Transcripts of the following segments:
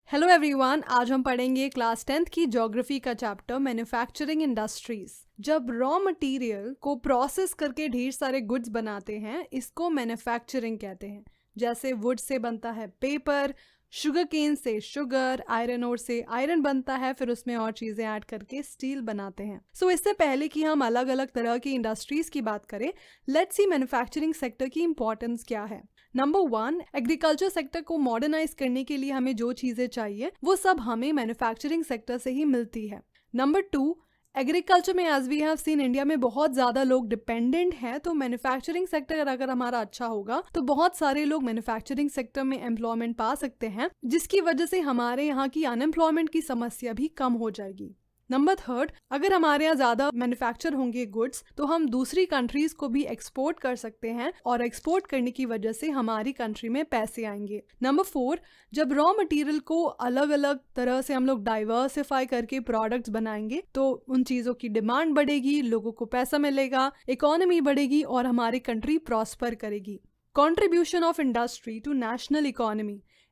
Hello everyone, आज हम पढ़ेंगे क्लास 10th की ज्योग्राफी का चैप्टर मैन्युफैक्चरिंग इंडस्ट्रीज। जब रॉ मटेरियल को प्रोसेस करके ढेर सारे गुड्स बनाते हैं, इसको मैन्युफैक्चरिंग कहते हैं। जैसे वुड से बनता है पेपर, शुगर केन से शुगर, आयरन ओर से आयरन बनता है, फिर उसमें और चीजें ऐड करके स्टील बनाते हैं। सो इससे पहले कि हम अलग अलग तरह की इंडस्ट्रीज की बात करें, लेट्स सी मैन्युफैक्चरिंग सेक्टर की इंपॉर्टेंस क्या है। नंबर 1, एग्रीकल्चर सेक्टर को मॉडर्नाइज करने के लिए हमें जो चीजें चाहिए वो सब हमें मैन्युफैक्चरिंग सेक्टर से ही मिलती है। नंबर 2, एग्रीकल्चर में as we have seen India में बहुत ज्यादा लोग डिपेंडेंट हैं, तो मैन्युफैक्चरिंग सेक्टर अगर हमारा अच्छा होगा तो बहुत सारे लोग मैन्युफैक्चरिंग सेक्टर में एम्प्लॉयमेंट पा सकते हैं, जिसकी वजह से हमारे यहाँ की अनएम्प्लॉयमेंट की समस्या भी कम हो जाएगी। नंबर 3, अगर हमारे यहाँ ज्यादा मैन्युफैक्चर होंगे गुड्स तो हम दूसरी कंट्रीज को भी एक्सपोर्ट कर सकते हैं और एक्सपोर्ट करने की वजह से हमारी कंट्री में पैसे आएंगे। नंबर 4, जब रॉ मटेरियल को अलग अलग तरह से हम लोग डाइवर्सिफाई करके प्रोडक्ट्स बनाएंगे तो उन चीजों की डिमांड बढ़ेगी, लोगों को पैसा मिलेगा, इकोनॉमी बढ़ेगी और हमारी कंट्री प्रॉस्पर करेगी। Contribution of industry to national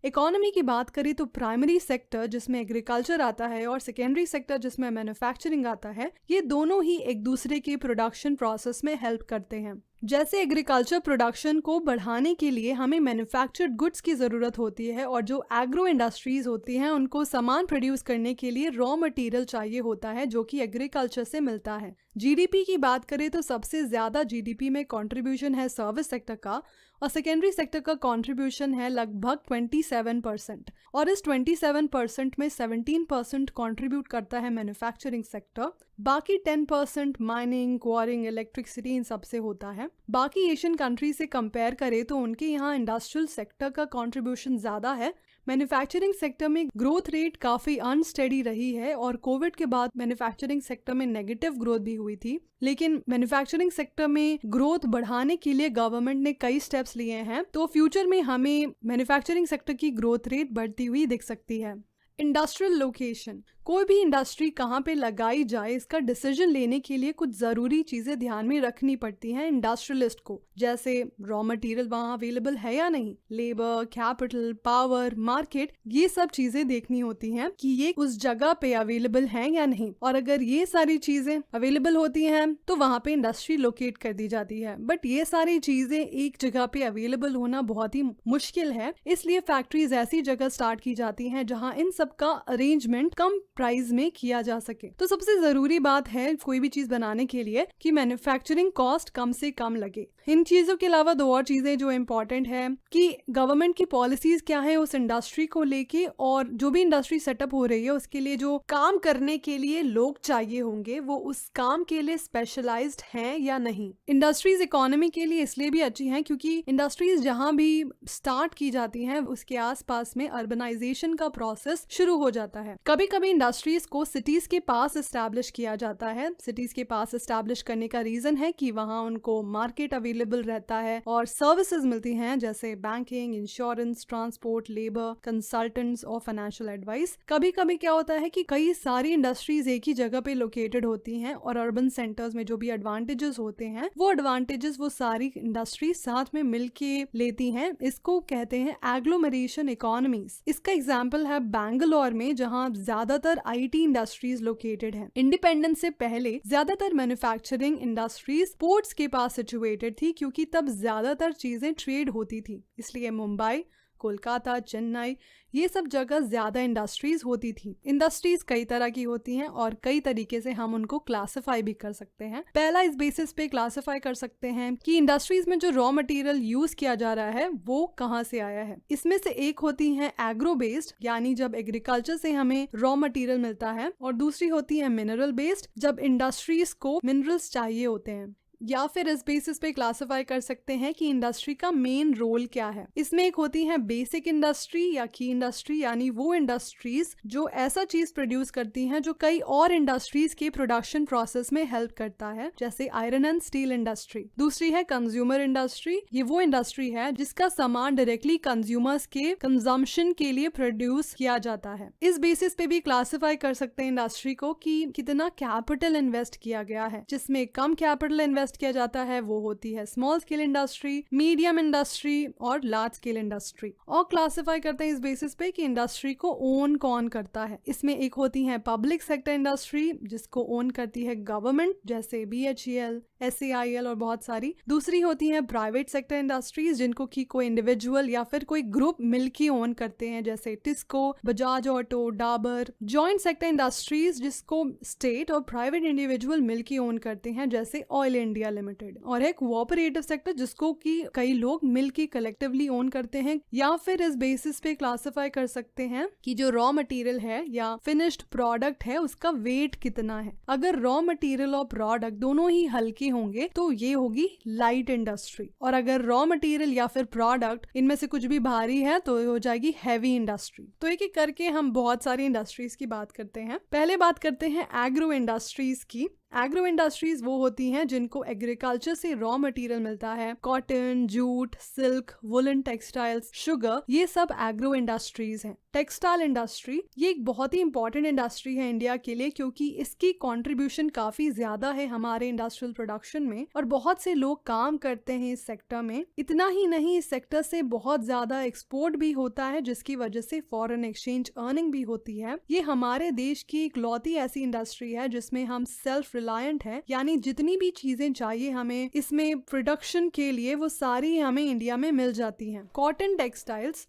economy की बात करें तो प्राइमरी सेक्टर जिसमें एग्रीकल्चर आता है और सेकेंडरी सेक्टर जिसमें मैन्युफैक्चरिंग आता है, ये दोनों ही एक दूसरे के प्रोडक्शन प्रोसेस में हेल्प करते हैं। जैसे एग्रीकल्चर प्रोडक्शन को बढ़ाने के लिए हमें मैन्युफैक्चर्ड गुड्स की ज़रूरत होती है और जो एग्रो इंडस्ट्रीज होती हैं उनको सामान प्रोड्यूस करने के लिए रॉ मटेरियल चाहिए होता है जो कि एग्रीकल्चर से मिलता है। जीडीपी की बात करें तो सबसे ज़्यादा जीडीपी में कंट्रीब्यूशन है सर्विस सेक्टर का और सेकेंडरी सेक्टर का कंट्रीब्यूशन है लगभग 27% और इस 27% में 17% कंट्रीब्यूट करता है मैन्युफैक्चरिंग सेक्टर, बाकी 10% माइनिंग, क्वारिंग, इलेक्ट्रिसिटी इन सबसे होता है। बाकी एशियन कंट्री से कंपेयर करें तो उनके यहाँ इंडस्ट्रियल सेक्टर का कंट्रीब्यूशन ज़्यादा है। मैन्युफैक्चरिंग सेक्टर में ग्रोथ रेट काफ़ी अनस्टेडी रही है और कोविड के बाद मैन्युफैक्चरिंग सेक्टर में नेगेटिव ग्रोथ भी हुई थी, लेकिन मैन्युफैक्चरिंग सेक्टर में ग्रोथ बढ़ाने के लिए गवर्नमेंट ने कई स्टेप्स लिए हैं, तो फ्यूचर में हमें मैन्युफैक्चरिंग सेक्टर की ग्रोथ रेट बढ़ती हुई दिख सकती है। इंडस्ट्रियल लोकेशन, कोई भी इंडस्ट्री कहाँ पे लगाई जाए इसका डिसीजन लेने के लिए कुछ ज़रूरी चीज़ें ध्यान में रखनी पड़ती हैं इंडस्ट्रियलिस्ट को, जैसे रॉ मटेरियल वहाँ अवेलेबल है या नहीं, लेबर, कैपिटल, पावर, मार्केट, ये सब चीज़ें देखनी होती हैं कि ये उस जगह पे अवेलेबल हैं या नहीं, और अगर ये सारी चीज़ें अवेलेबल होती हैं तो वहाँ पे इंडस्ट्री लोकेट कर दी जाती है। बट ये सारी चीज़ें एक जगह पे अवेलेबल होना बहुत ही मुश्किल है, इसलिए फैक्ट्रीज ऐसी जगह स्टार्ट की जाती हैं जहाँ इन सब का अरेंजमेंट कम प्राइस में किया जा सके। तो सबसे जरूरी बात है कोई भी चीज बनाने के लिए कि मैन्युफैक्चरिंग कॉस्ट कम से कम लगे। इन चीजों के अलावा दो और चीजें जो इम्पोर्टेंट है कि गवर्नमेंट की पॉलिसीज क्या है उस इंडस्ट्री को लेके, और जो भी इंडस्ट्री सेटअप हो रही है उसके लिए जो काम करने के लिए लोग चाहिए होंगे वो उस काम के लिए स्पेशलाइज्ड हैं या नहीं। इंडस्ट्रीज इकोनॉमी के लिए इसलिए भी अच्छी हैं क्योंकि इंडस्ट्रीज जहां भी स्टार्ट की जाती हैं उसके आसपास में अर्बनाइजेशन का प्रोसेस शुरू हो जाता है। कभी कभी इंडस्ट्रीज को सिटीज के पास एस्टैब्लिश किया जाता है। सिटीज के पास एस्टैब्लिश करने का रीजन है कि वहां उनको मार्केट अवेलेबल रहता है और सर्विसेज मिलती हैं जैसे banking, insurance, transport, labour, consultants और फाइनेंशियल एडवाइस। कभी कभी क्या होता है कि कई सारी इंडस्ट्रीज एक ही जगह पे लोकेटेड होती हैं और अर्बन सेंटर्स में जो भी एडवांटेजेस होते हैं वो एडवांटेजेस वो सारी इंडस्ट्रीज साथ में मिलके लेती हैं। इसको कहते हैं एग्लोमरेशन इकोनॉमीज। इसका एग्जाम्पल है बैंगलोर में जहां ज्यादातर आईटी इंडस्ट्रीज लोकेटेड हैं। इंडिपेंडेंस से पहले ज्यादातर मैन्युफैक्चरिंग इंडस्ट्रीज पोर्ट्स के पास सिचुएटेड थी क्योंकि तब ज्यादातर चीजें ट्रेड होती थी, इसलिए मुंबई, कोलकाता, चेन्नई, ये सब जगह ज्यादा इंडस्ट्रीज होती थी। इंडस्ट्रीज कई तरह की होती हैं और कई तरीके से हम उनको क्लासिफाई भी कर सकते हैं। पहला इस बेसिस पे क्लासिफाई कर सकते हैं कि इंडस्ट्रीज में जो रॉ मटेरियल यूज किया जा रहा है वो कहाँ से आया है। इसमें से एक होती है एग्रो बेस्ड, यानी जब एग्रीकल्चर से हमें रॉ मटेरियल मिलता है, और दूसरी होती है मिनरल बेस्ड, जब इंडस्ट्रीज को मिनरल्स चाहिए होते हैं। या फिर इस बेसिस पे क्लासिफाई कर सकते हैं कि इंडस्ट्री का मेन रोल क्या है। इसमें एक होती है बेसिक इंडस्ट्री या की इंडस्ट्री, यानी वो इंडस्ट्रीज जो ऐसा चीज प्रोड्यूस करती हैं जो कई और इंडस्ट्रीज के प्रोडक्शन प्रोसेस में हेल्प करता है, जैसे आयरन एंड स्टील इंडस्ट्री। दूसरी है कंज्यूमर इंडस्ट्री। ये वो इंडस्ट्री है जिसका सामान डायरेक्टली कंज्यूमर्स के कंजम्पशन के लिए प्रोड्यूस किया जाता है। इस बेसिस पे भी क्लासिफाई कर सकते हैं इंडस्ट्री को कि कितना कैपिटल इन्वेस्ट किया गया है। जिसमें कम कैपिटल इन्वेस्ट डिवाइड किया जाता है वो होती है small scale industry, medium industry और लार्ज स्केल इंडस्ट्री। और क्लासिफाई करते हैं इस बेसिस पे कि इंडस्ट्री को ओन कौन करता है। इसमें एक होती है पब्लिक सेक्टर इंडस्ट्री जिसको ओन करती है गवर्नमेंट, जैसे BHEL, SAIL और बहुत सारी। दूसरी होती है प्राइवेट सेक्टर इंडस्ट्रीज जिनको कि कोई इंडिविजुअल या फिर कोई ग्रुप मिलके ओन करते हैं, जैसे TISCO, Bajaj auto, Dabur. Joint sector industries जिसको स्टेट और प्राइवेट इंडिविजुअल मिलके ओन करते हैं, जैसे ऑयल इंडिया लिमिटेड। और एक कोऑपरेटिव सेक्टर जिसको कि कई लोग मिलके कलेक्टिवली ओन करते हैं। या फिर इस बेसिस पे क्लासिफाई कर सकते हैं कि जो रॉ मटेरियल है या फिनिश्ड प्रोडक्ट है उसका वेट कितना है। अगर रॉ मटेरियल और प्रोडक्ट दोनों ही हल्के होंगे तो ये होगी लाइट इंडस्ट्री, और अगर रॉ मटेरियल या फिर प्रोडक्ट इनमें से कुछ भी भारी है तो ये हो जाएगी हैवी इंडस्ट्री। तो एक एक करके हम बहुत सारी इंडस्ट्रीज की बात करते हैं। पहले बात करते हैं एग्रो इंडस्ट्रीज की। एग्रो इंडस्ट्रीज वो होती हैं जिनको एग्रीकल्चर से रॉ मटेरियल मिलता है। Cotton, jute, silk, woollen textiles, sugar, ये सब एग्रो इंडस्ट्रीज हैं। टेक्सटाइल इंडस्ट्री ये एक बहुत ही इंपॉर्टेंट इंडस्ट्री है इंडिया के लिए, क्योंकि इसकी कंट्रीब्यूशन काफी ज्यादा है हमारे इंडस्ट्रियल प्रोडक्शन में और बहुत से लोग काम करते हैं इस सेक्टर में। इतना ही नहीं, इस सेक्टर से बहुत ज्यादा एक्सपोर्ट भी होता है जिसकी वजह से फॉरेन एक्सचेंज अर्निंग भी होती है। ये हमारे देश की इकलौती ऐसी इंडस्ट्री है जिसमें हम सेल्फ रिलायंट है, यानी जितनी भी चीजें चाहिए हमें इसमें प्रोडक्शन के लिए वो सारी हमें इंडिया में मिल जाती हैं। कॉटन टेक्सटाइल्स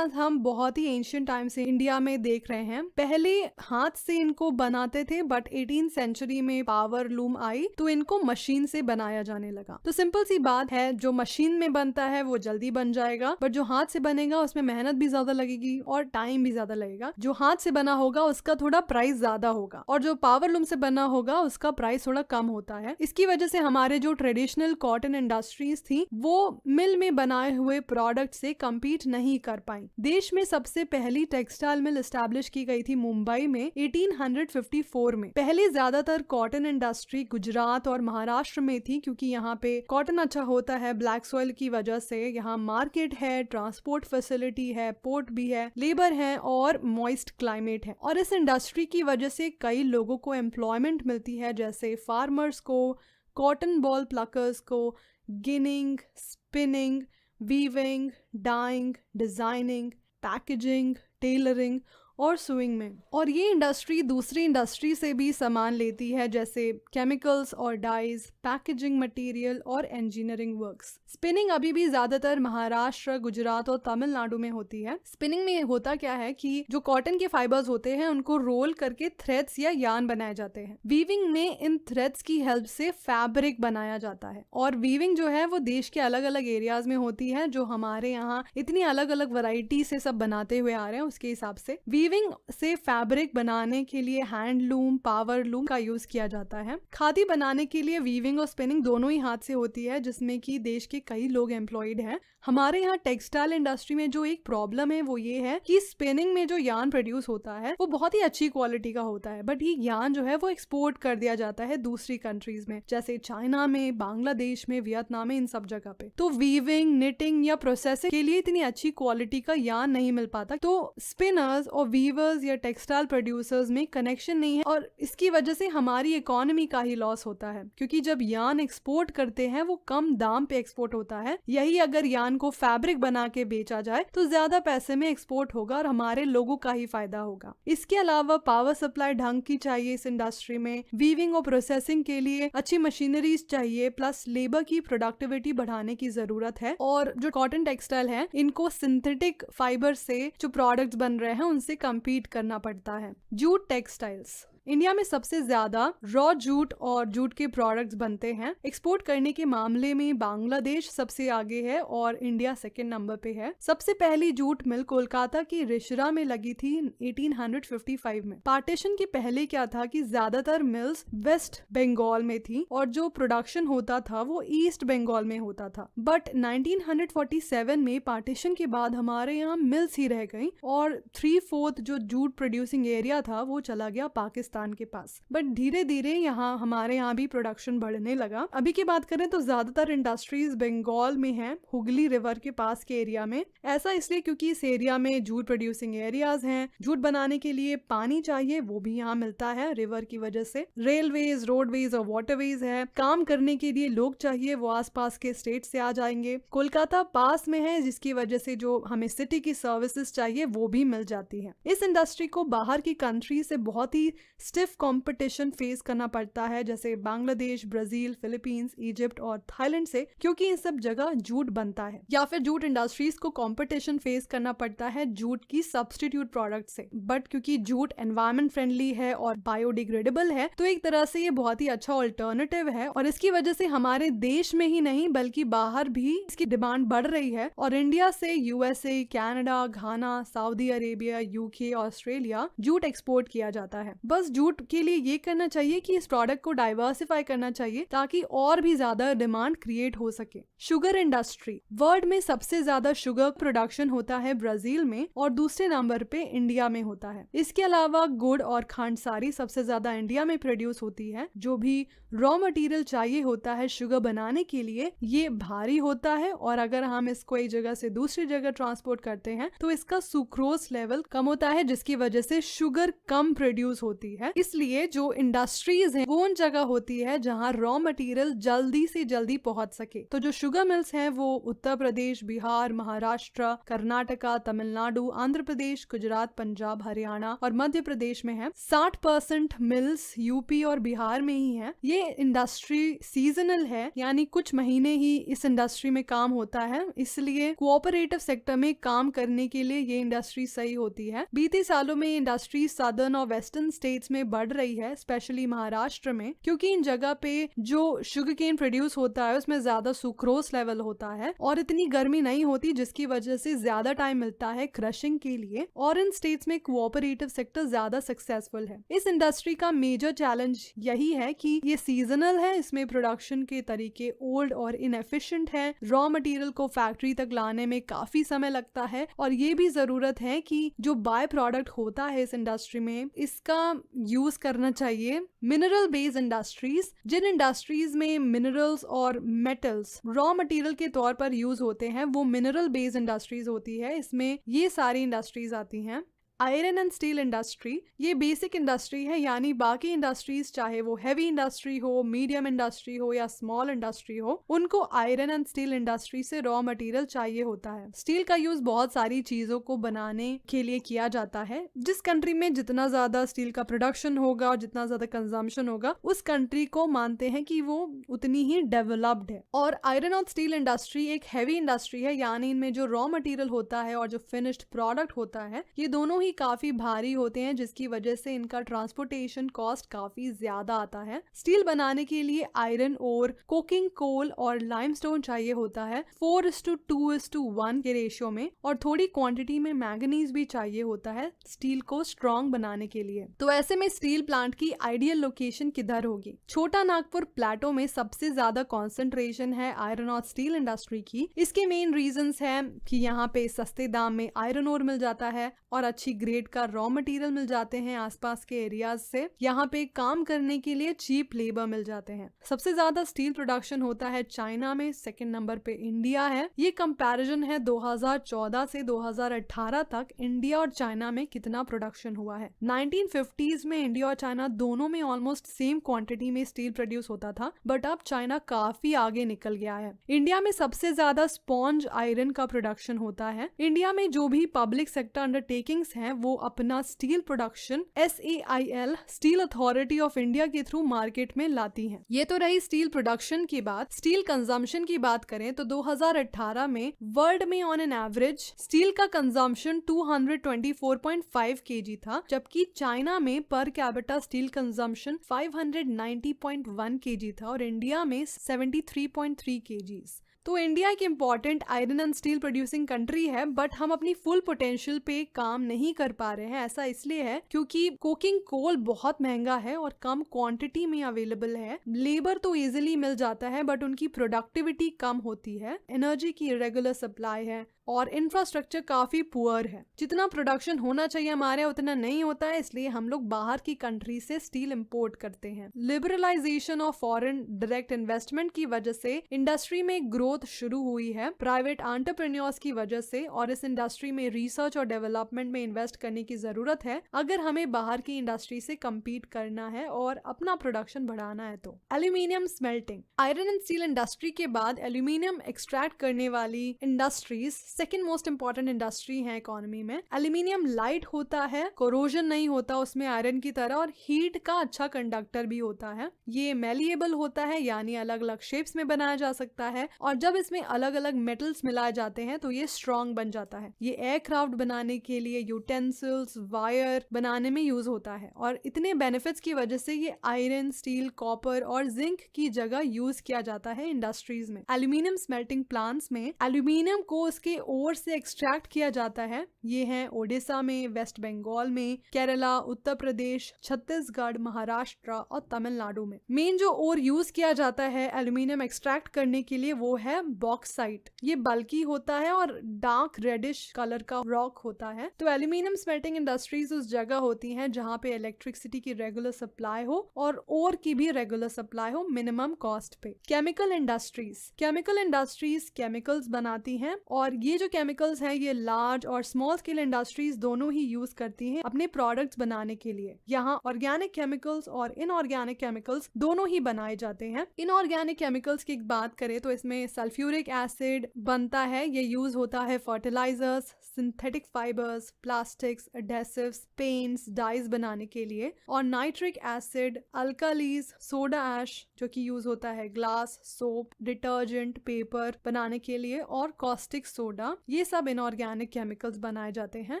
हम बहुत ही एंशिएंट टाइम से इंडिया में देख रहे हैं। पहले हाथ से इनको बनाते थे, बट 18th सेंचुरी में पावर लूम आई तो इनको मशीन से बनाया जाने लगा। तो सिंपल सी बात है, जो मशीन में बनता है वो जल्दी बन जाएगा, बट जो हाथ से बनेगा उसमें मेहनत भी ज्यादा लगेगी और टाइम भी ज्यादा लगेगा। जो हाथ से बना होगा उसका थोड़ा प्राइस ज्यादा होगा और जो पावर लूम से बना होगा उसका प्राइस थोड़ा कम होता है। इसकी वजह से हमारे जो ट्रेडिशनल कॉटन इंडस्ट्रीज थी वो मिल में बनाए हुए प्रोडक्ट से कम्पीट नहीं कर पाई। देश में सबसे पहली टेक्सटाइल मिल एस्टैब्लिश की गई थी मुंबई में 1854 में। पहले ज्यादातर कॉटन इंडस्ट्री गुजरात और महाराष्ट्र में थी, क्योंकि यहाँ पे कॉटन अच्छा होता है ब्लैक सॉइल की वजह से। यहाँ मार्केट है, ट्रांसपोर्ट फैसिलिटी है, पोर्ट भी है, लेबर है और मॉइस्ट क्लाइमेट है। और इस इंडस्ट्री की वजह से कई लोगों को एम्प्लॉयमेंट मिलती है, जैसे फार्मर्स को, कॉटन बॉल प्लकर्स को, ginning, spinning, weaving, dyeing, designing, packaging, tailoring और सुइंग में। और ये इंडस्ट्री दूसरी इंडस्ट्री से भी सामान लेती है, जैसे केमिकल्स और डाइज, पैकेजिंग मटेरियल और इंजीनियरिंग वर्क्स। स्पिनिंग अभी भी ज्यादातर महाराष्ट्र, गुजरात और तमिलनाडु में होती है। स्पिनिंग में होता क्या है कि जो कॉटन के फाइबर्स होते हैं उनको रोल करके थ्रेड्स या यार्न बनाए जाते हैं। वीविंग में इन थ्रेड्स की हेल्प से फैब्रिक बनाया जाता है। और वीविंग जो है वो देश के अलग अलग एरियाज में होती है, जो हमारे यहाँ इतनी अलग अलग वैरायटी से सब बनाते हुए आ रहे हैं उसके हिसाब से। वीविंग से फैब्रिक बनाने के लिए हैंडलूम, पावर लूम का यूज किया जाता है। खादी बनाने के लिए वीविंग और स्पिनिंग दोनों ही हाथ से होती है, जिसमें कि देश के कई लोग एम्प्लॉयड हैं। हमारे यहाँ टेक्सटाइल इंडस्ट्री में जो एक प्रॉब्लम है वो ये है कि स्पिनिंग में जो यार्न प्रोड्यूस होता है वो बहुत ही अच्छी क्वालिटी का होता है, बट ये यार्न जो है वो एक्सपोर्ट कर दिया जाता है दूसरी कंट्रीज में, जैसे चाइना में, बांग्लादेश में, वियतनाम में, इन सब जगह पे। तो वीविंग, निटिंग या प्रोसेसिंग के लिए इतनी अच्छी क्वालिटी का यार्न नहीं मिल पाता। तो स्पिनर्स और वीवर्स या टेक्सटाइल प्रोड्यूसर्स में कनेक्शन नहीं है और इसकी वजह से हमारी इकोनॉमी का ही लॉस होता है, क्योंकि जब यार्न एक्सपोर्ट करते हैं वो कम दाम पे एक्सपोर्ट होता है। यही अगर यार्न को फैब्रिक बना के बेचा जाए तो ज्यादा पैसे में एक्सपोर्ट होगा और हमारे लोगों का ही फायदा होगा। इसके अलावा पावर सप्लाई ढंग की चाहिए इस इंडस्ट्री में। वीविंग और प्रोसेसिंग के लिए अच्छी मशीनरीज चाहिए, प्लस लेबर की प्रोडक्टिविटी बढ़ाने की जरूरत है। और जो कॉटन टेक्सटाइल है इनको सिंथेटिक फाइबर से जो प्रोडक्ट्स बन रहे हैं उनसे कम्पीट करना पड़ता है। जूट टेक्सटाइल्स इंडिया में सबसे ज्यादा रॉ जूट और जूट के प्रोडक्ट्स बनते हैं। एक्सपोर्ट करने के मामले में बांग्लादेश सबसे आगे है और इंडिया सेकंड नंबर पे है। सबसे पहली जूट मिल कोलकाता की रिशरा में लगी थी 1855 में। पार्टीशन के पहले क्या था कि ज्यादातर मिल्स वेस्ट बंगाल में थी और जो प्रोडक्शन होता था वो ईस्ट बंगाल में होता था। बट 1947 में पार्टीशन के बाद हमारे यहाँ मिल्स ही रह गई और 3/4 जो जूट प्रोड्यूसिंग एरिया था वो चला गया पाकिस्तान राजस्थान के पास, बट धीरे धीरे यहाँ हमारे यहाँ भी प्रोडक्शन बढ़ने लगा। अभी की बात करें तो ज्यादातर इंडस्ट्रीज बंगाल में है, हुगली रिवर के पास के एरिया में। ऐसा इसलिए क्योंकि इस एरिया में जूट प्रोड्यूसिंग एरियाज हैं। जूट बनाने के लिए पानी चाहिए, वो भी यहाँ मिलता है रिवर की वजह से। रेलवेज, रोडवेज और वाटरवेज है। काम करने के लिए लोग चाहिए, वो आसपास के स्टेट से आ जाएंगे। कोलकाता पास में है, जिसकी वजह से जो हमें सिटी की सर्विसेज चाहिए वो भी मिल जाती है। इस इंडस्ट्री को बाहर की कंट्री से बहुत ही स्टिफ कंपटीशन फेस करना पड़ता है, जैसे बांग्लादेश, ब्राजील, फिलीपींस, इजिप्ट और थाईलैंड से, क्योंकि इन सब जगह जूट बनता है। या फिर जूट इंडस्ट्रीज को कंपटीशन फेस करना पड़ता है जूट की सब्स्टिट्यूट प्रोडक्ट से। बट क्योंकि जूट एनवायरमेंट फ्रेंडली है और बायोडिग्रेडेबल है, तो एक तरह से ये बहुत ही अच्छा ऑल्टरनेटिव है, और इसकी वजह से हमारे देश में ही नहीं बल्कि बाहर भी इसकी डिमांड बढ़ रही है। और इंडिया से USA, Canada, Ghana, Saudi Arabia, UK, Australia jute export किया जाता है। बस जूट के लिए ये करना चाहिए कि इस प्रोडक्ट को डाइवर्सिफाई करना चाहिए ताकि और भी ज्यादा डिमांड क्रिएट हो सके। शुगर इंडस्ट्री, वर्ल्ड में सबसे ज्यादा शुगर प्रोडक्शन होता है ब्राजील में और दूसरे नंबर पे इंडिया में होता है। इसके अलावा गुड़ और खांडसारी सबसे ज्यादा इंडिया में प्रोड्यूस होती है। जो भी रॉ मटेरियल चाहिए होता है शुगर बनाने के लिए, ये भारी होता है, और अगर हम इसको एक जगह से दूसरी जगह ट्रांसपोर्ट करते हैं तो इसका सुक्रोज लेवल कम होता है, जिसकी वजह से शुगर कम प्रोड्यूस होती है। इसलिए जो इंडस्ट्रीज हैं वो उन जगह होती है जहां रॉ मटेरियल जल्दी से जल्दी पहुंच सके। तो जो शुगर मिल्स हैं वो उत्तर प्रदेश, बिहार, महाराष्ट्र, कर्नाटका, तमिलनाडु, आंध्र प्रदेश, गुजरात, पंजाब, हरियाणा और मध्य प्रदेश में है। 60% मिल्स यूपी और बिहार में ही है। ये इंडस्ट्री सीजनल है, यानी कुछ महीने ही इस इंडस्ट्री में काम होता है, इसलिए कोऑपरेटिव सेक्टर में काम करने के लिए ये इंडस्ट्री सही होती है। बीते सालों में ये इंडस्ट्री सदर्न और वेस्टर्न स्टेट्स में बढ़ रही है, स्पेशली महाराष्ट्र में, क्योंकि इन जगह पे जो शुगर केन प्रोड्यूस होता है उसमें ज्यादा सुक्रोज लेवल होता है और इतनी गर्मी नहीं होती, जिसकी वजह से ज्यादा टाइम मिलता है क्रशिंग के लिए, और इन स्टेट्स में कोऑपरेटिव सेक्टर ज्यादा सक्सेसफुल है। इस इंडस्ट्री का मेजर चैलेंज यही है कि ये सीजनल है, इसमें प्रोडक्शन के तरीके ओल्ड और इनएफिशिएंट है, रॉ मटेरियल को फैक्ट्री तक लाने में काफी समय लगता है, और ये भी जरूरत है कि जो बाय प्रोडक्ट होता है इस इंडस्ट्री में इसका यूज करना चाहिए। मिनरल बेस्ड इंडस्ट्रीज, जिन इंडस्ट्रीज में मिनरल्स और मेटल्स रॉ मटेरियल के तौर पर यूज होते हैं वो मिनरल बेस्ड इंडस्ट्रीज होती है। इसमें ये सारी इंडस्ट्रीज आती हैं। आयरन एंड स्टील इंडस्ट्री, ये बेसिक इंडस्ट्री है, यानी बाकी इंडस्ट्रीज चाहे वो हैवी इंडस्ट्री हो, मीडियम इंडस्ट्री हो या स्मॉल इंडस्ट्री हो, उनको आयरन एंड स्टील इंडस्ट्री से रॉ मटेरियल चाहिए होता है। स्टील का यूज बहुत सारी चीजों को बनाने के लिए किया जाता है। जिस कंट्री में जितना ज्यादा स्टील का प्रोडक्शन होगा और जितना ज्यादा कंजम्पशन होगा, उस कंट्री को मानते हैं कि वो उतनी ही डेवलप्ड है। और आयरन और स्टील इंडस्ट्री एक हैवी इंडस्ट्री है, यानी इनमें जो रॉ मटेरियल होता है और जो फिनिश्ड प्रोडक्ट होता है ये दोनों काफी भारी होते हैं, जिसकी वजह से इनका ट्रांसपोर्टेशन कॉस्ट काफी ज्यादा आता है। स्टील बनाने के लिए आयरन और कोकिंग कोल और लाइमस्टोन चाहिए होता है 4:2:1 के रेशियो में, और थोड़ी क्वांटिटी में मैंगनीज भी चाहिए होता है स्टील को स्ट्रॉन्ग बनाने के लिए। तो ऐसे में स्टील प्लांट की आइडियल लोकेशन किधर होगी? छोटा नागपुर प्लेटो में सबसे ज्यादा कॉन्सेंट्रेशन है आयरन और स्टील इंडस्ट्री की। इसके मेन रीजंस है कि यहाँ पे सस्ते दाम में आयरन ओर मिल जाता है और अच्छी ग्रेड का रॉ मटेरियल मिल जाते हैं आसपास के एरियाज से। यहाँ पे काम करने के लिए चीप लेबर मिल जाते हैं। सबसे ज्यादा स्टील प्रोडक्शन होता है चाइना में, सेकंड नंबर पे इंडिया है। ये कंपैरिजन है 2014 से 2018 तक इंडिया और चाइना में कितना प्रोडक्शन हुआ है। 1950s में इंडिया और चाइना दोनों में ऑलमोस्ट सेम क्वांटिटी में स्टील प्रोड्यूस होता था, बट अब चाइना काफी आगे निकल गया है। इंडिया में सबसे ज्यादा स्पॉन्ज आयरन का प्रोडक्शन होता है। इंडिया में जो भी पब्लिक सेक्टर अंडरटेकिंग्स हैं वो अपना steel production SAIL steel authority of India के थ्रू मार्केट में लाती हैं। ये तो रही स्टील प्रोडक्शन की बात। स्टील कंजम्पशन की बात करें तो 2018 में वर्ल्ड में ऑन एन एवरेज स्टील का कंजम्पशन 224.5 kg था, जबकि चाइना में per capita steel consumption 590.1 kg था और इंडिया में 73.3 kg। तो इंडिया एक important iron and steel producing country है, बट हम अपनी फुल पोटेंशियल पे काम नहीं कर पा रहे हैं। ऐसा इसलिए है क्योंकि कोकिंग कोल बहुत महंगा है और कम क्वांटिटी में अवेलेबल है। लेबर तो इजीली मिल जाता है बट उनकी प्रोडक्टिविटी कम होती है। एनर्जी की इरेगुलर सप्लाई है, और इंफ्रास्ट्रक्चर काफी पुअर है। जितना प्रोडक्शन होना चाहिए हमारे उतना नहीं होता है, इसलिए हम लोग बाहर की कंट्री से स्टील इंपोर्ट करते हैं। Liberalisation of foreign direct investment की वजह से इंडस्ट्री में ग्रोथ शुरू हुई है प्राइवेट एंटरप्रेन्योर्स की वजह से, और इस इंडस्ट्री में रिसर्च और डेवलपमेंट में इन्वेस्ट करने की जरूरत है अगर हमें बाहर की इंडस्ट्री से कम्पीट करना है और अपना प्रोडक्शन बढ़ाना है। तो aluminium smelting, iron and steel industry के बाद एल्यूमिनियम एक्सट्रैक्ट करने वाली industries second most important industry है इकोनॉमी में। एल्यूमिनियम लाइट होता है, कोरोजन नहीं होता उसमें आयरन की तरह, और हीट का अच्छा कंडक्टर भी होता है। ये मेलिएबल होता है, यानी अलग अलग शेप्स में बनाया जा सकता है, और जब इसमें अलग अलग मेटल्स मिलाए जाते हैं तो ये स्ट्रॉन्ग बन जाता है। ये एयरक्राफ्ट बनाने के लिए, यूटेंसिल्स, वायर बनाने में यूज होता है, और इतने बेनिफिट्स की वजह से ये आयरन, स्टील, कॉपर और जिंक की जगह यूज किया जाता है इंडस्ट्रीज में। एल्यूमिनियम स्मेल्टिंग प्लांट्स में एल्यूमिनियम को उसके ओर से एक्सट्रैक्ट किया जाता है। ये है ओडिशा में, वेस्ट बंगाल में, केरला, उत्तर प्रदेश, छत्तीसगढ़, महाराष्ट्र और तमिलनाडु में। मेन जो ओर यूज किया जाता है एल्यूमिनियम एक्सट्रैक्ट करने के लिए वो है बॉक्साइट। ये बल्की होता है और डार्क रेडिश कलर का रॉक होता है। तो एल्यूमिनियम स्मेल्टिंग इंडस्ट्रीज उस जगह होती हैं जहाँ पे इलेक्ट्रिसिटी की रेगुलर सप्लाई हो और ओर की भी रेगुलर सप्लाई हो मिनिमम कॉस्ट पे। Chemical industries, chemical industries chemicals बनाती हैं, और ये जो केमिकल्स हैं ये लार्ज और स्मॉल स्केल इंडस्ट्रीज दोनों ही यूज करती हैं अपने प्रोडक्ट्स बनाने के लिए। यहाँ ऑर्गेनिक केमिकल्स और इनऑर्गेनिक केमिकल्स दोनों ही बनाए जाते हैं। इनऑर्गेनिक केमिकल्स की बात करें तो इसमें सल्फ्यूरिक एसिड बनता है, ये यूज होता है fertilisers, synthetic fibres, plastics, adhesives, paints, dyes बनाने के लिए, और nitric acid, alkalis, soda ash जो कि यूज होता है ग्लास, सोप, डिटर्जेंट, पेपर बनाने के लिए, और कॉस्टिक सोडा। ये सब इनऑर्गेनिक केमिकल्स बनाए जाते हैं।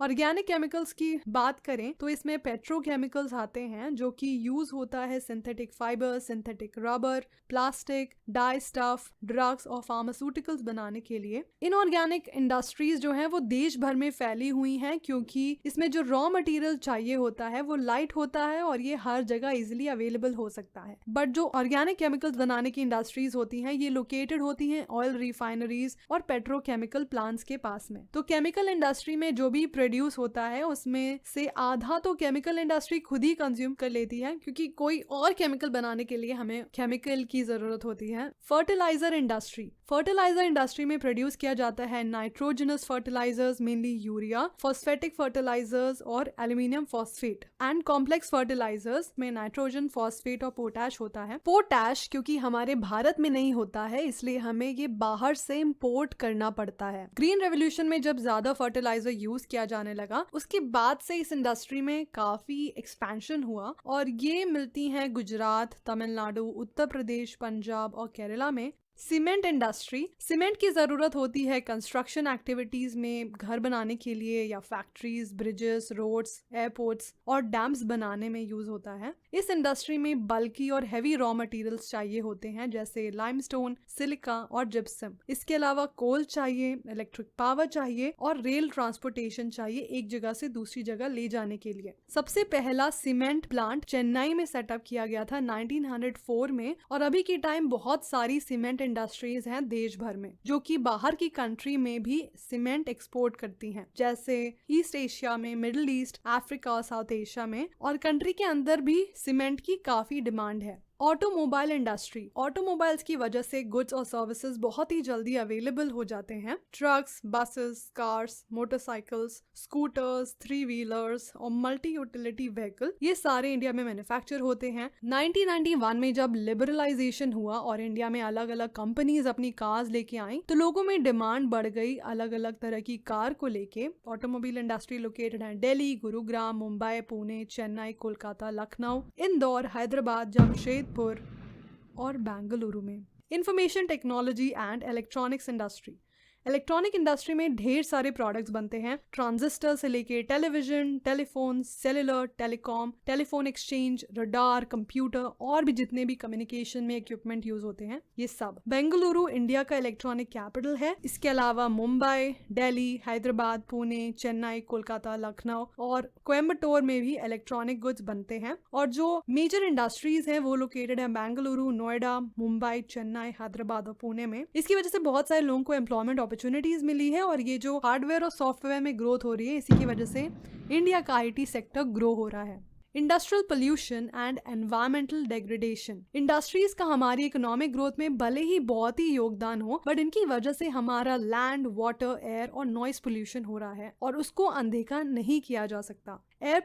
ऑर्गेनिक केमिकल्स की बात करें तो इसमें पेट्रोकेमिकल्स आते हैं जो कि यूज होता है synthetic fibre, synthetic rubber, plastic, die stuff, drugs और फार्मास्यूटिकल्स बनाने के लिए। इनऑर्गेनिक इंडस्ट्रीज जो हैं वो देश भर में फैली हुई हैं, क्योंकि इसमें जो रॉ मटेरियल चाहिए होता है वो लाइट होता है और ये हर जगह इजीली अवेलेबल हो सकता है। बट जो ऑर्गेनिक केमिकल्स बनाने की इंडस्ट्रीज होती हैं ये लोकेटेड होती हैं ऑयल रिफाइनरीज और पेट्रोकेमिकल प्लांट्स के पास में। तो केमिकल इंडस्ट्री में जो भी प्रोड्यूस होता है उसमें से आधा तो केमिकल इंडस्ट्री खुद ही कंज्यूम कर लेती है, क्योंकि कोई और केमिकल बनाने के लिए हमें केमिकल की जरूरत होती है। फर्टिलाइजर इंडस्ट्री, फर्टिलाइजर इंडस्ट्री में प्रोड्यूस किया जाता है nitrogenous fertilisers, mainly urea, phosphatic fertilisers और aluminium phosphate, and complex fertilisers में नाइट्रोजन, फॉस्फेट और पोटैश होता है। पोटैश क्योंकि हमारे भारत में नहीं होता है इसलिए हमें ये बाहर से इंपोर्ट करना पड़ता है। ग्रीन रेवोल्यूशन में जब ज्यादा फर्टिलाइजर यूज किया जाने लगा उसके बाद से इस इंडस्ट्री में काफी एक्सपेंशन हुआ, और ये मिलती हैं गुजरात, तमिलनाडु, उत्तर प्रदेश, पंजाब और केरला में। सीमेंट इंडस्ट्री, सीमेंट की जरूरत होती है कंस्ट्रक्शन एक्टिविटीज में, घर बनाने के लिए या फैक्ट्रीज, ब्रिजेस, रोड्स, एयरपोर्ट्स और डैम्स बनाने में यूज होता है। इस इंडस्ट्री में बल्की और हैवी रॉ मटेरियल्स चाहिए होते हैं जैसे लाइमस्टोन, सिलिका और जिप्सम। इसके अलावा कोल चाहिए, इलेक्ट्रिक पावर चाहिए और रेल ट्रांसपोर्टेशन चाहिए एक जगह से दूसरी जगह ले जाने के लिए। सबसे पहला सीमेंट प्लांट चेन्नई में सेटअप किया गया था 1904 में, और अभी के टाइम बहुत सारी सीमेंट इंडस्ट्रीज हैं देश भर में जो कि बाहर की कंट्री में भी सीमेंट एक्सपोर्ट करती हैं, जैसे ईस्ट एशिया में, middle east, Africa, south Asia में, और कंट्री के अंदर भी सीमेंट की काफी डिमांड है। ऑटोमोबाइल इंडस्ट्री, ऑटोमोबाइल्स की वजह से गुड्स और सर्विसेज बहुत ही जल्दी अवेलेबल हो जाते हैं। Trucks, buses, cars, motorcycles, scooters, 3 wheelers और मल्टी यूटिलिटी व्हीकल, ये सारे इंडिया में मैन्युफैक्चर होते हैं। 1991 में जब लिबरलाइजेशन हुआ और इंडिया में अलग अलग कंपनीज अपनी कार्स लेके आई तो लोगों में डिमांड बढ़ गई अलग अलग तरह की कार को लेके। ऑटोमोबाइल इंडस्ट्री लोकेटेड है दिल्ली, गुरुग्राम, मुंबई, पुणे, चेन्नई, कोलकाता, लखनऊ, इंदौर, हैदराबाद, जमशेदपुर और बेंगलुरु में। Information technology and electronics industry, electronic industry में ढेर सारे प्रोडक्ट्स बनते हैं, ट्रांजिस्टर से लेके television, telephone, cellular, telecom, telephone exchange, radar, computer और भी जितने भी कम्युनिकेशन में इक्विपमेंट यूज होते हैं ये सब। बेंगलुरु इंडिया का इलेक्ट्रॉनिक कैपिटल है। इसके अलावा मुंबई, दिल्ली, हैदराबाद, पुणे, चेन्नई, कोलकाता, लखनऊ और कोयम्बटूर में भी इलेक्ट्रॉनिक गुड्स बनते हैं, और जो मेजर इंडस्ट्रीज हैं वो लोकेटेड है बेंगलुरु, नोएडा, मुंबई, चेन्नई, हैदराबाद और पुणे में। इसकी वजह से बहुत सारे लोगों को एम्प्लॉयमेंट अपॉर्चुनिटीज मिली है और ये जो हार्डवेयर और सॉफ्टवेयर में ग्रोथ हो रही है, इसी की वजह से इंडिया का आईटी सेक्टर ग्रो हो रहा है। Industrial pollution and environmental degradation. Industries का हमारी इकोनॉमिक ग्रोथ में भले ही बहुत ही योगदान हो, बट इनकी वजह से हमारा लैंड, वाटर, एयर और नॉइस पोल्यूशन हो रहा है और उसको अनदेखा नहीं किया जा सकता। एयर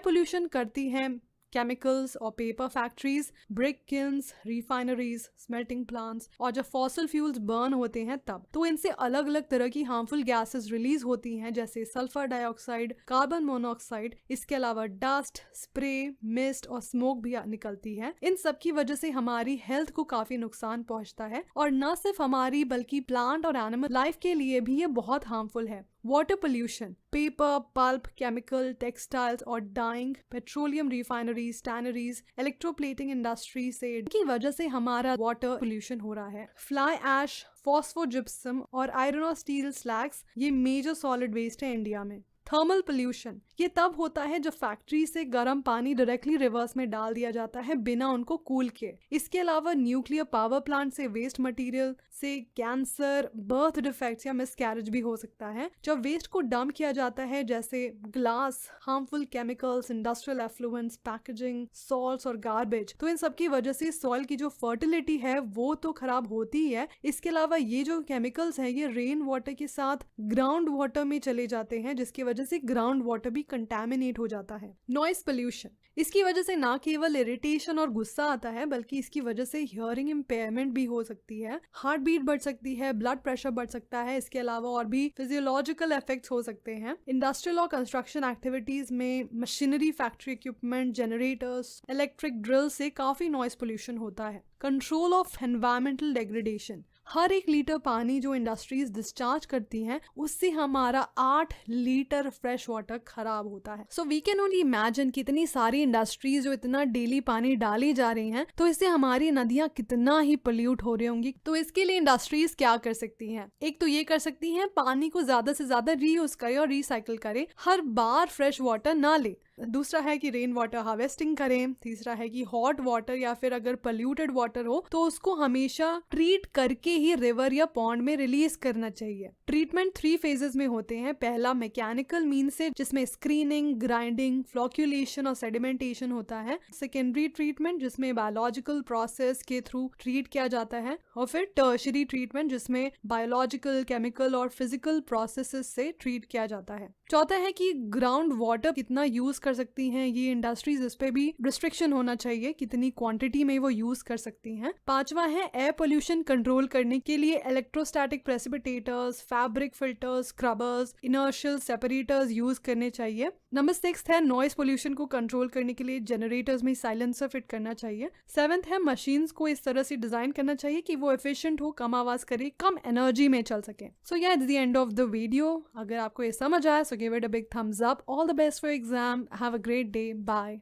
पोल्यूशन करती है केमिकल्स और paper factories, brick kilns, refineries, smelting plants, और जब फॉसिल फ्यूल्स बर्न होते हैं तब तो इनसे अलग अलग तरह की हार्मफुल गैसेस रिलीज होती हैं, जैसे सल्फर डाइऑक्साइड, कार्बन मोनोऑक्साइड। इसके अलावा डस्ट, स्प्रे, मिस्ट और स्मोक भी निकलती है। इन सब की वजह से हमारी हेल्थ को काफी नुकसान पहुंचता है और न सिर्फ हमारी बल्कि प्लांट और एनिमल लाइफ के लिए भी ये बहुत हार्मफुल है। Water pollution, paper, pulp, chemical, textiles और dyeing, petroleum refineries, tanneries, electroplating industry से की वजह से हमारा वाटर पोल्यूशन हो रहा है। फ्लाई ऐश, फॉस्फोजिप्सम और आयरन और स्टील स्लैग्स ये मेजर सॉलिड वेस्ट है इंडिया में। थर्मल पोल्यूशन, ये तब होता है जब फैक्ट्री से गर्म पानी डायरेक्टली रिवर्स में डाल दिया जाता है बिना उनको कूल किए। इसके अलावा न्यूक्लियर पावर प्लांट से वेस्ट मटेरियल से कैंसर, बर्थ डिफेक्ट्स या मिसकैरेज भी हो सकता है। जब वेस्ट को डंप किया जाता है, जैसे glass, harmful chemicals, industrial effluents, packaging, salts और गार्बेज, तो इन सब की वजह से सॉइल की जो फर्टिलिटी है वो तो खराब होती ही है। इसके अलावा ये जो केमिकल्स हैं ये रेन वाटर के साथ ग्राउंड वाटर में चले जाते हैं, जिसकी वजह से ग्राउंड वाटर भी कंटामिनेट हो जाता है। नॉइस पोल्यूशन, इसकी वजह से ना केवल इरिटेशन और गुस्सा आता है बल्कि इसकी वजह से हियरिंग इम्पेयरमेंट भी हो सकती है, हार्ट बीट बढ़ सकती है, ब्लड प्रेशर बढ़ सकता है। इसके अलावा और भी फिजियोलॉजिकल इफेक्ट्स हो सकते हैं। इंडस्ट्रियल और कंस्ट्रक्शन एक्टिविटीज में machinery, factory equipment, generators, electric drill से काफी नॉइस पोल्यूशन होता है। कंट्रोल ऑफ एनवायरमेंटल डेग्रेडेशन, हर 1 लीटर पानी जो इंडस्ट्रीज डिस्चार्ज करती हैं उससे हमारा 8 लीटर फ्रेश वाटर खराब होता है। So we can only imagine कितनी सारी इंडस्ट्रीज जो इतना डेली पानी डाली जा रही हैं, तो इससे हमारी नदियां कितना ही पोल्यूट हो रही होंगी। तो इसके लिए इंडस्ट्रीज क्या कर सकती हैं? एक तो ये कर सकती हैं पानी को ज्यादा से ज्यादा रीयूज करे और रिसाइकिल करे, हर बार फ्रेश वाटर ना ले। दूसरा है कि रेन वाटर हार्वेस्टिंग करें। तीसरा है कि हॉट वाटर या फिर अगर पोल्यूटेड वाटर हो तो उसको हमेशा ट्रीट करके ही रिवर या पॉन्ड में रिलीज करना चाहिए। ट्रीटमेंट 3 फेजेस में होते हैं। पहला मैकेनिकल मीन से, जिसमें स्क्रीनिंग, ग्राइंडिंग, फ्लोक्यूलेशन और सेडिमेंटेशन होता है। सेकेंडरी ट्रीटमेंट, जिसमें बायोलॉजिकल प्रोसेस के थ्रू ट्रीट किया जाता है। और फिर टर्शरी ट्रीटमेंट, जिसमें बायोलॉजिकल, केमिकल और फिजिकल प्रोसेसेस से ट्रीट किया जाता है। चौथा है कि ग्राउंड वाटर कितना यूज कर सकती हैं ये इंडस्ट्रीज, इस पे भी रिस्ट्रिक्शन होना चाहिए, कितनी क्वांटिटी में वो यूज कर सकती हैं। पांचवा है एयर पोल्यूशन कंट्रोल करने के लिए electrostatic precipitators, fabric filters, scrubbers, inertial separators use करने चाहिए। नंबर 6 है नॉइस पोल्यूशन को कंट्रोल करने के लिए जनरेटर्स में साइलेंसर फिट करना चाहिए। 7 है मशीन्स को इस तरह से डिजाइन करना चाहिए कि वो एफिशिएंट हो, कम आवाज करे, कम एनर्जी में चल सके। सो या it's the end of the video. अगर आपको ये समझ आया, so give it a big thumbs up. All the best for your exam. Have a great day. Bye.